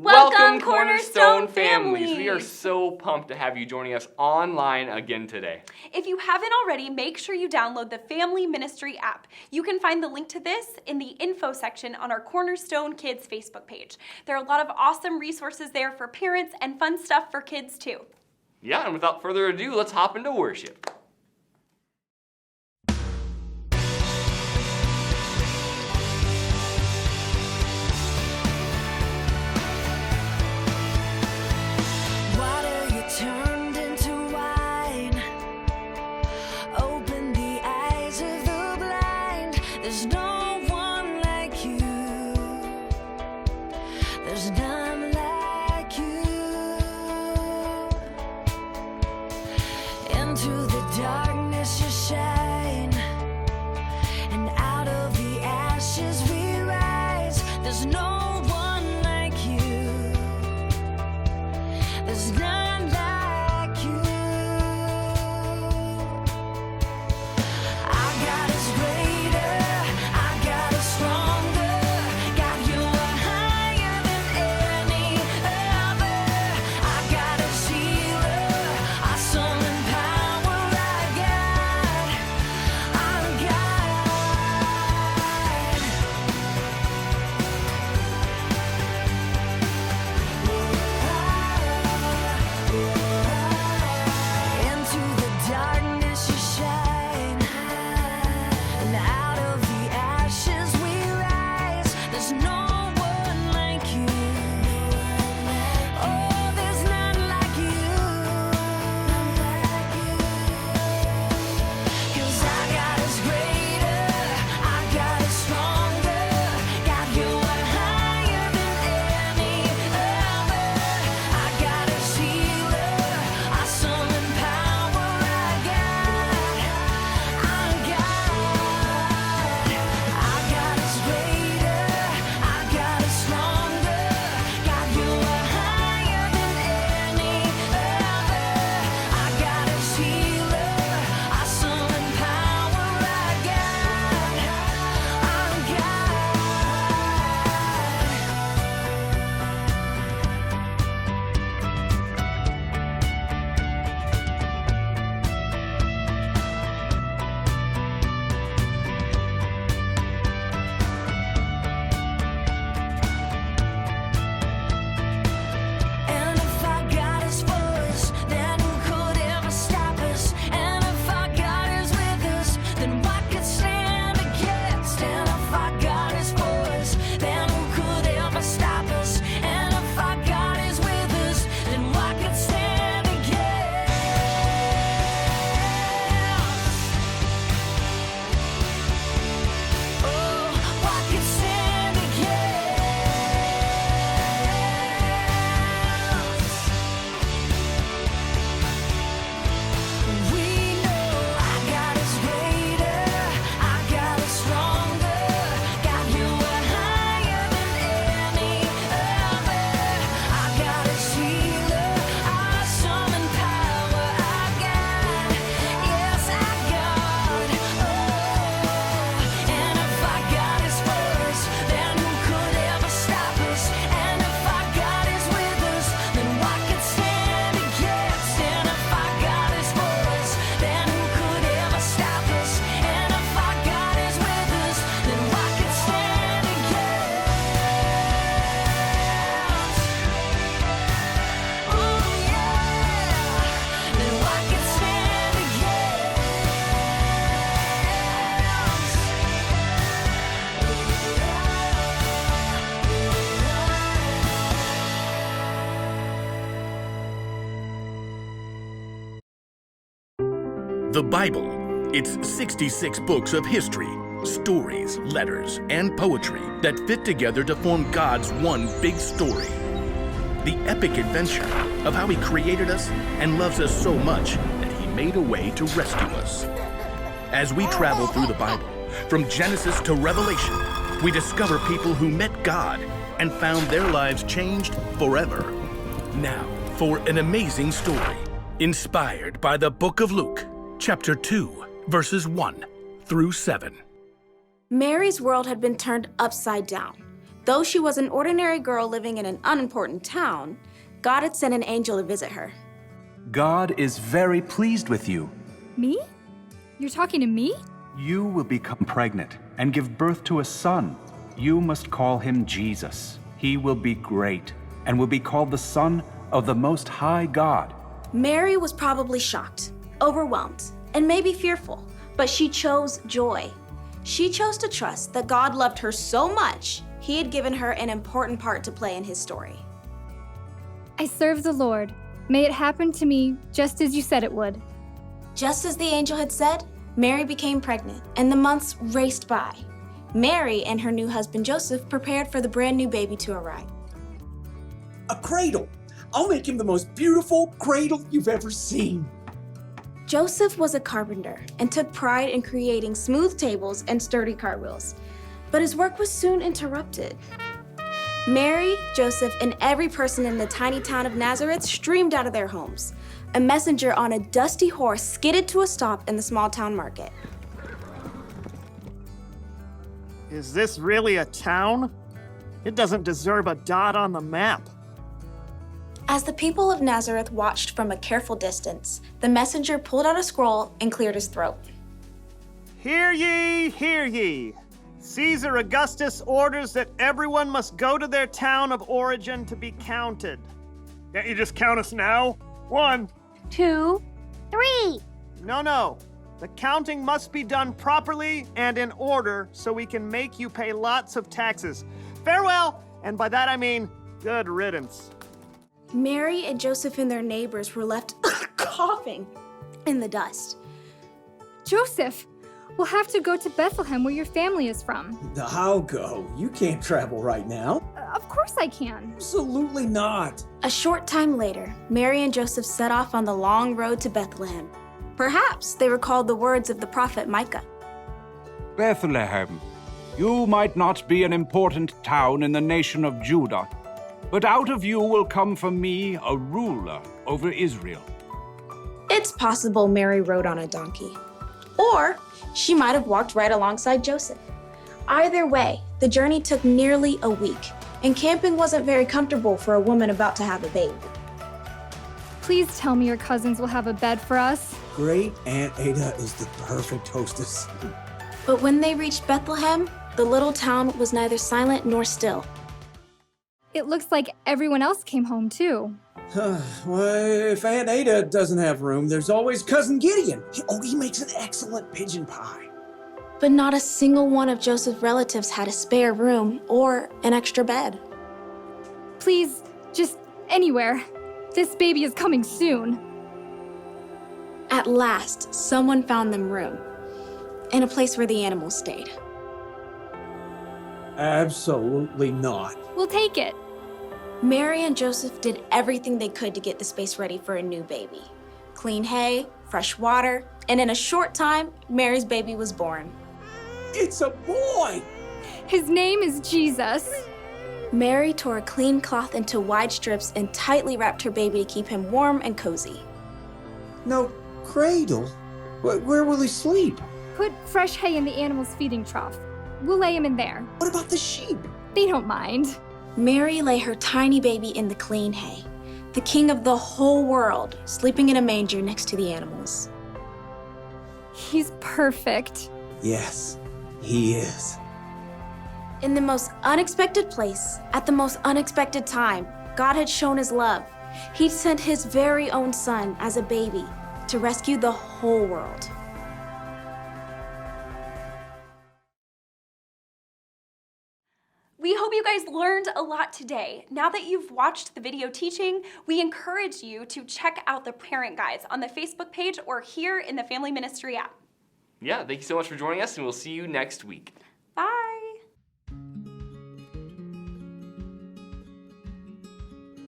Welcome, Cornerstone families! We are so pumped to have you joining us online again today. If you haven't already, make sure you download the Family Ministry app. You can find the link to this in the info section on our Cornerstone Kids Facebook page. There are a lot of awesome resources there for parents and fun stuff for kids too. Yeah, and without further ado, let's hop into worship. The Bible, it's 66 books of history, stories, letters, and poetry that fit together to form God's one big story. The epic adventure of how He created us and loves us so much that He made a way to rescue us. As we travel through the Bible, from Genesis to Revelation, we discover people who met God and found their lives changed forever. Now, for an amazing story, inspired by the book of Luke, chapter 2, verses 1 through 7. Mary's world had been turned upside down. Though she was an ordinary girl living in an unimportant town, God had sent an angel to visit her. God is very pleased with you. Me? You're talking to me? You will become pregnant and give birth to a son. You must call him Jesus. He will be great and will be called the Son of the Most High God. Mary was probably shocked, overwhelmed, and maybe fearful, but she chose joy. She chose to trust that God loved her so much, he had given her an important part to play in his story. I serve the Lord. May it happen to me just as you said it would. Just as the angel had said, Mary became pregnant, and the months raced by. Mary and her new husband Joseph prepared for the brand new baby to arrive. A cradle. I'll make him the most beautiful cradle you've ever seen. Joseph was a carpenter and took pride in creating smooth tables and sturdy cartwheels. But his work was soon interrupted. Mary, Joseph, and every person in the tiny town of Nazareth streamed out of their homes. A messenger on a dusty horse skidded to a stop in the small town market. Is this really a town? It doesn't deserve a dot on the map. As the people of Nazareth watched from a careful distance, the messenger pulled out a scroll and cleared his throat. Hear ye, hear ye. Caesar Augustus orders that everyone must go to their town of origin to be counted. Can't you just count us now? 1, 2, 3. No. The counting must be done properly and in order so we can make you pay lots of taxes. Farewell, and by that I mean good riddance. Mary and Joseph and their neighbors were left coughing in the dust. Joseph, we'll have to go to Bethlehem where your family is from. I'll go. You can't travel right now. Of course I can. Absolutely not. A short time later, Mary and Joseph set off on the long road to Bethlehem. Perhaps they recalled the words of the prophet Micah. Bethlehem, you might not be an important town in the nation of Judah, but out of you will come for me a ruler over Israel. It's possible Mary rode on a donkey. Or she might have walked right alongside Joseph. Either way, the journey took nearly a week, and camping wasn't very comfortable for a woman about to have a baby. Please tell me your cousins will have a bed for us. Great Aunt Ada is the perfect hostess. But when they reached Bethlehem, the little town was neither silent nor still. It looks like everyone else came home too. Well, if Aunt Ada doesn't have room, there's always Cousin Gideon. He makes an excellent pigeon pie. But not a single one of Joseph's relatives had a spare room or an extra bed. Please, just anywhere. This baby is coming soon. At last, someone found them room, in a place where the animals stayed. Absolutely not. We'll take it. Mary and Joseph did everything they could to get the space ready for a new baby. Clean hay, fresh water, and in a short time, Mary's baby was born. It's a boy! His name is Jesus. Mary tore a clean cloth into wide strips and tightly wrapped her baby to keep him warm and cozy. No cradle? Where will he sleep? Put fresh hay in the animal's feeding trough. We'll lay him in there. What about the sheep? They don't mind. Mary lay her tiny baby in the clean hay, the king of the whole world, sleeping in a manger next to the animals. He's perfect. Yes, he is. In the most unexpected place, at the most unexpected time, God had shown his love. He'd sent his very own son as a baby to rescue the whole world. We hope you guys learned a lot today. Now that you've watched the video teaching, we encourage you to check out the parent guides on the Facebook page or here in the Family Ministry app. Yeah, thank you so much for joining us, and we'll see you next week.